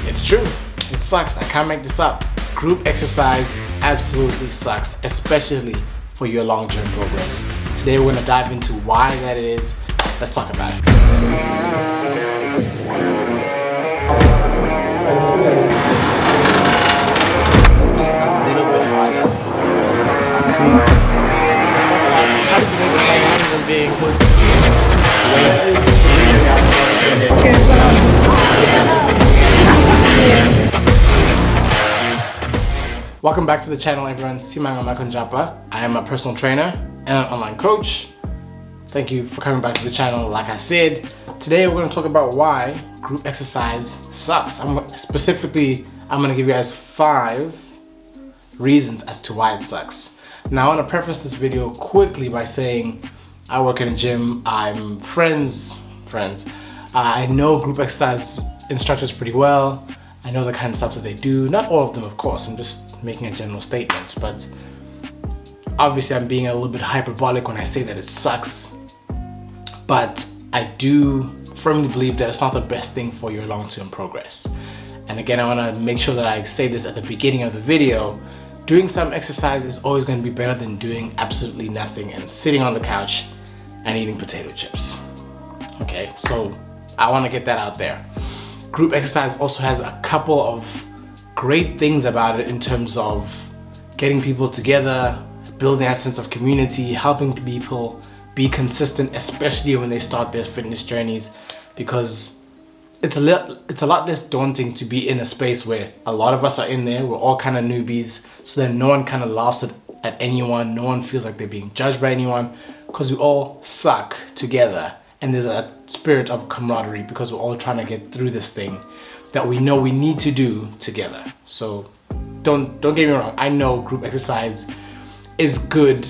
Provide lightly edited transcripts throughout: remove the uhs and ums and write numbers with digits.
It's true. It sucks. I can't make this up. Group exercise absolutely sucks, especially for your long-term progress. Today we're going to dive into why that is. Let's talk about it. It's just a little bit harder. How did you make it like than being put? Welcome back to the channel, everyone. Simanga Makonjapa. I am a personal trainer and an online coach. Thank you for coming back to the channel. Like I said, today we're going to talk about why group exercise sucks. I'm going to give you guys 5 reasons as to why it sucks. Now, I want to preface this video quickly by saying I work in a gym. I'm friends. I know group exercise instructors pretty well. I know the kind of stuff that they do. Not all of them, of course. I'm just making a general statement, but obviously I'm being a little bit hyperbolic when I say that it sucks. But I do firmly believe that it's not the best thing for your long-term progress. And again, I want to make sure that I say this at the beginning of the video. Doing some exercise is always going to be better than doing absolutely nothing and sitting on the couch and eating potato chips. Okay, so I want to get that out there. Group exercise also has a couple of great things about it in terms of getting people together, building that sense of community, helping people be consistent, especially when they start their fitness journeys, because it's a lot less daunting to be in a space where a lot of us are in there. We're all kind of newbies, so then no one kind of laughs at anyone. No one feels like they're being judged by anyone, because we all suck together. And there's a spirit of camaraderie because we're all trying to get through this thing that we know we need to do together. So don't get me wrong. I know group exercise is good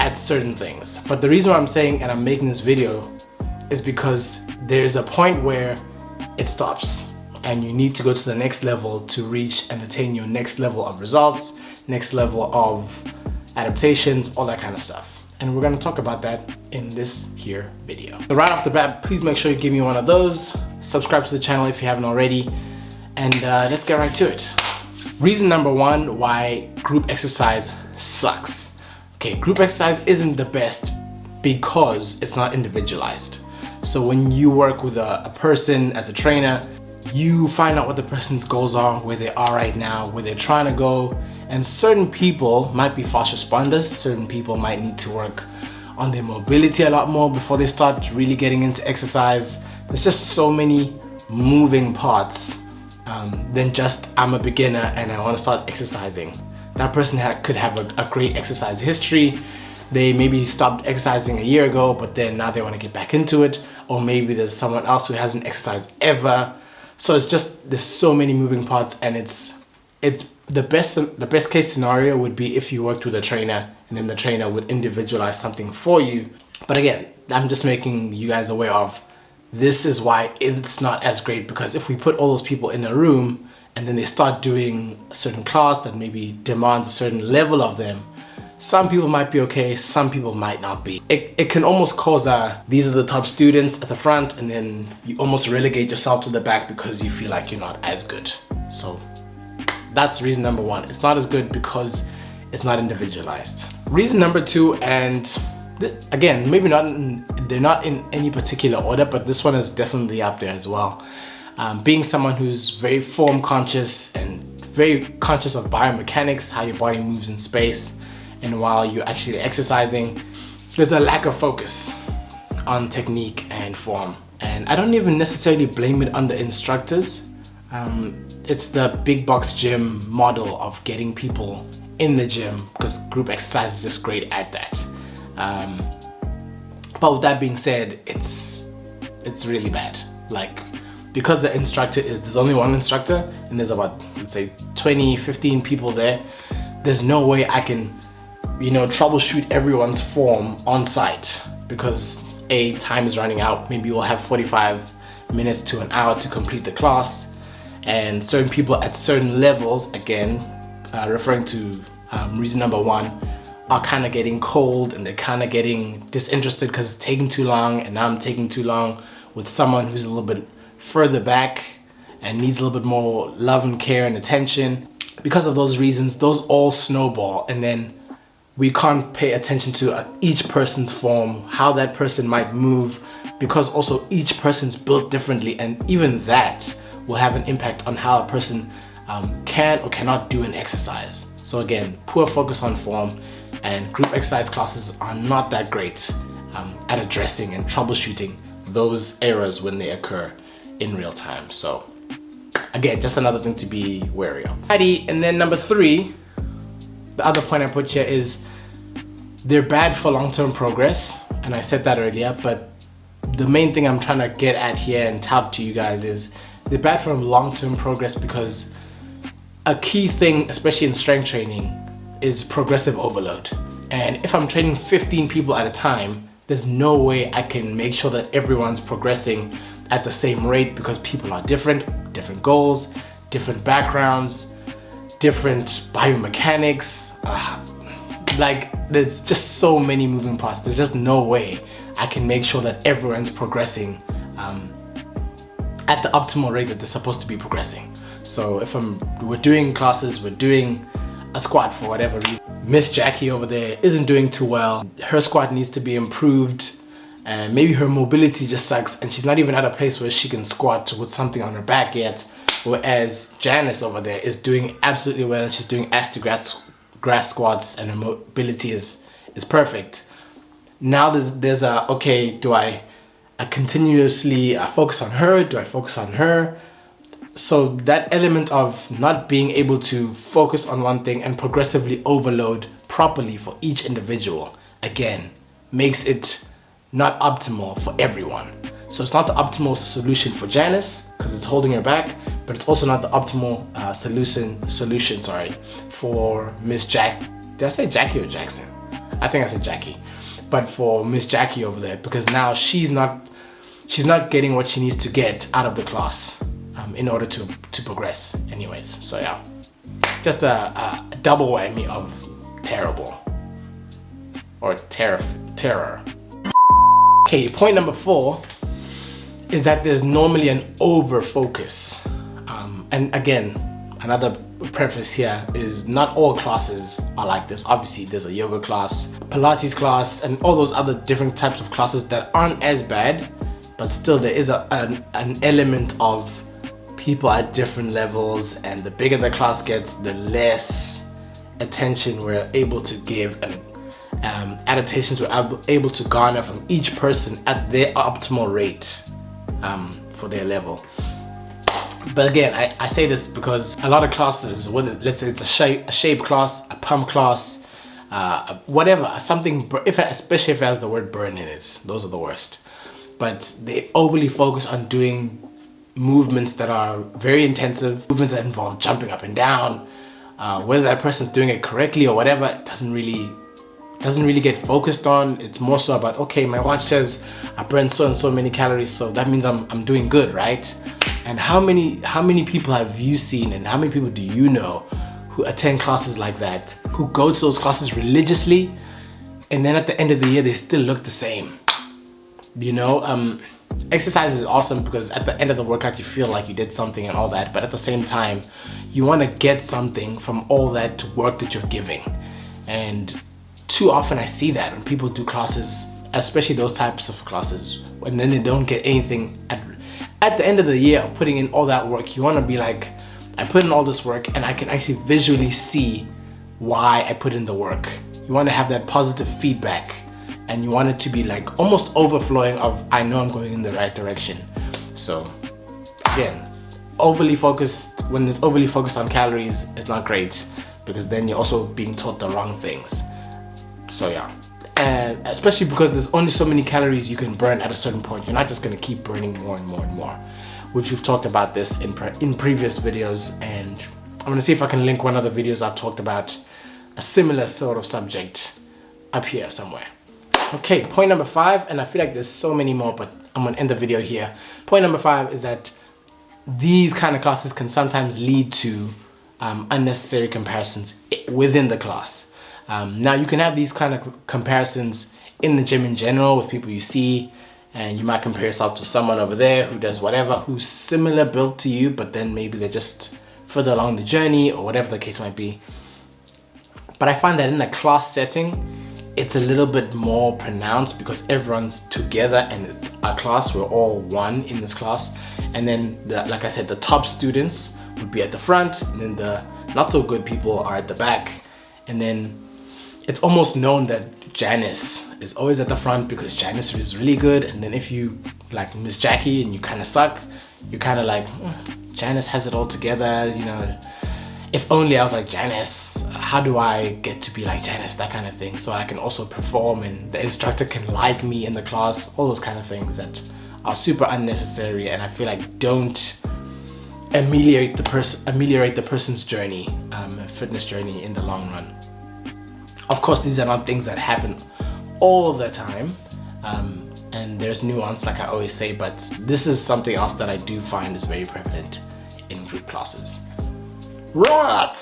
at certain things, but the reason why I'm saying and I'm making this video is because there's a point where it stops and you need to go to the next level to reach and attain your next level of results, next level of adaptations, all that kind of stuff. And we're going to talk about that in this here video. So right off the bat, please make sure you give me one of those. Subscribe to the channel if you haven't already. And let's get right to it. Reason number 1 why group exercise sucks. Okay, group exercise isn't the best because it's not individualized. So when you work with a person as a trainer, you find out what the person's goals are, where they are right now, where they're trying to go. And certain people might be fast responders, certain people might need to work on their mobility a lot more before they start really getting into exercise. There's just so many moving parts than just I'm a beginner and I want to start exercising. That person could have a great exercise history. They maybe stopped exercising a year ago, but then now they want to get back into it. Or maybe there's someone else who hasn't exercised ever. So there's so many moving parts, and it's the best case scenario would be if you worked with a trainer and then the trainer would individualize something for you. But again, I'm just making you guys aware of this is why it's not as great, because if we put all those people in a room and then they start doing a certain class that maybe demands a certain level of them, some people might be okay, some people might not be. It can almost cause these are the top students at the front, and then you almost relegate yourself to the back because you feel like you're not as good. So that's reason number 1. It's not as good because it's not individualized. Reason number 2, and again, maybe they're not in any particular order, but this one is definitely up there as well. Being someone who's very form conscious and very conscious of biomechanics, how your body moves in space, and while you're actually exercising, there's a lack of focus on technique and form. And I don't even necessarily blame it on the instructors. It's the big box gym model of getting people in the gym, because group exercise is just great at that. But with that being said, it's really bad. Like, because the instructor there's only one instructor and there's about, let's say, 15 people there, there's no way I can, troubleshoot everyone's form on site, because time is running out. Maybe we'll have 45 minutes to an hour to complete the class, and certain people at certain levels, again, referring to reason number 1, are kind of getting cold and they're kind of getting disinterested because it's taking too long, and now I'm taking too long with someone who's a little bit further back and needs a little bit more love and care and attention. Because of those reasons, those all snowball, and then we can't pay attention to each person's form, how that person might move, because also each person's built differently, and even that will have an impact on how a person can or cannot do an exercise. So again, poor focus on form, and group exercise classes are not that great at addressing and troubleshooting those errors when they occur in real time. So again, just another thing to be wary of. Alrighty, and then number 3, the other point I put here is they're bad for long-term progress, and I said that earlier, but the main thing I'm trying to get at here and tout to you guys is they're bad for long-term progress, because a key thing, especially in strength training, is progressive overload. And if I'm training 15 people at a time, there's no way I can make sure that everyone's progressing at the same rate, because people are different goals, different backgrounds, different biomechanics. Like, there's just so many moving parts. There's just no way I can make sure that everyone's progressing at the optimal rate that they're supposed to be progressing. So if we're doing classes, we're doing a squat for whatever reason, Miss Jackie over there isn't doing too well, her squat needs to be improved, and maybe her mobility just sucks and she's not even at a place where she can squat with something on her back yet, whereas Janice over there is doing absolutely well and she's doing ass to grass squats and her mobility is perfect. Now there's a, okay, do I continuously focus on her? Do I focus on her? So that element of not being able to focus on one thing and progressively overload properly for each individual, again, makes it not optimal for everyone. So it's not the optimal solution for Janice because it's holding her back, but it's also not the optimal solution for Miss Jack. Did I say Jackie or Jackson? I think I said Jackie. But for Miss Jackie over there, because now she's not getting what she needs to get out of the class in order to progress anyways. So yeah, just a double whammy of terrible or terror. Okay, point number 4 is that there's normally an over focus, and again, another preface here is not all classes are like this. Obviously there's a yoga class, Pilates class, and all those other different types of classes that aren't as bad, but still there is an element of people at different levels, and the bigger the class gets, the less attention we're able to give, and adaptations we're able to garner from each person at their optimal rate for their level. But again, I say this because a lot of classes, whether let's say it's a shape class, a pump class, whatever, something, especially if it has the word burn in it, those are the worst. But they overly focus on doing movements that are very intensive, movements that involve jumping up and down. Whether that person's doing it correctly or whatever, it doesn't really get focused on. It's more so about, okay, my watch says I burned so and so many calories, so that means I'm doing good, right? And how many people have you seen, and how many people do you know who attend classes like that, who go to those classes religiously, and then at the end of the year they still look the same? You know, exercise is awesome because at the end of the workout you feel like you did something and all that, but at the same time you want to get something from all that work that you're giving. And too often I see that when people do classes, especially those types of classes, and then they don't get anything at the end of the year of putting in all that work. You want to be like, I put in all this work and I can actually visually see why I put in the work. You want to have that positive feedback, and you want it to be like almost overflowing of, I know I'm going in the right direction. So again, when it's overly focused on calories, it's not great, because then you're also being taught the wrong things. So yeah, and especially because there's only so many calories you can burn at a certain point. You're not just going to keep burning more and more and more, which we've talked about this in previous videos, and I'm going to see if I can link one of the videos I've talked about a similar sort of subject up here somewhere. Okay, point number 5, and I feel like there's so many more, but I'm going to end the video here. Point number 5 is that these kind of classes can sometimes lead to unnecessary comparisons within the class. Now you can have these kind of comparisons in the gym in general with people you see, and you might compare yourself to someone over there who does whatever, who's similar built to you, but then maybe they're just further along the journey or whatever the case might be. But I find that in a class setting, it's a little bit more pronounced because everyone's together and it's a class. We're all one in this class. And then, like I said, the top students would be at the front, and then the not so good people are at the back. And then it's almost known that Janice is always at the front because Janice is really good. And then if you like Miss Jackie and you kind of suck, you're kind of like, Janice has it all together, you know. If only I was like Janice, how do I get to be like Janice, that kind of thing, so I can also perform and the instructor can like me in the class, all those kind of things that are super unnecessary and I feel like don't ameliorate the person's journey, fitness journey in the long run. Of course, these are not things that happen all the time, and there's nuance, like I always say, but this is something else that I do find is very prevalent in group classes. Right,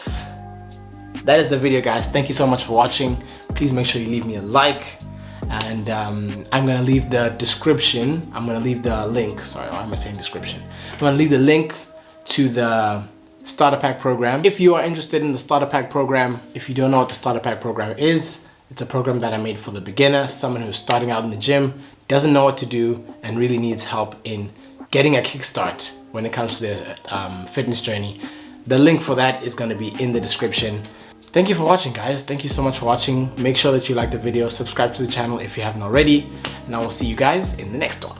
that is the video, guys. Thank you so much for watching. Please make sure you leave me a like, and I'm gonna leave the description, I'm gonna leave the link, sorry, why am I saying description? I'm gonna leave the link to the starter pack program. If you are interested in the starter pack program, if you don't know what the starter pack program is, it's a program that I made for the beginner, someone who's starting out in the gym, doesn't know what to do, and really needs help in getting a kickstart when it comes to their fitness journey. The link for that is going to be in the description. Thank you for watching, guys. Thank you so much for watching. Make sure that you like the video, subscribe to the channel if you haven't already, and I will see you guys in the next one.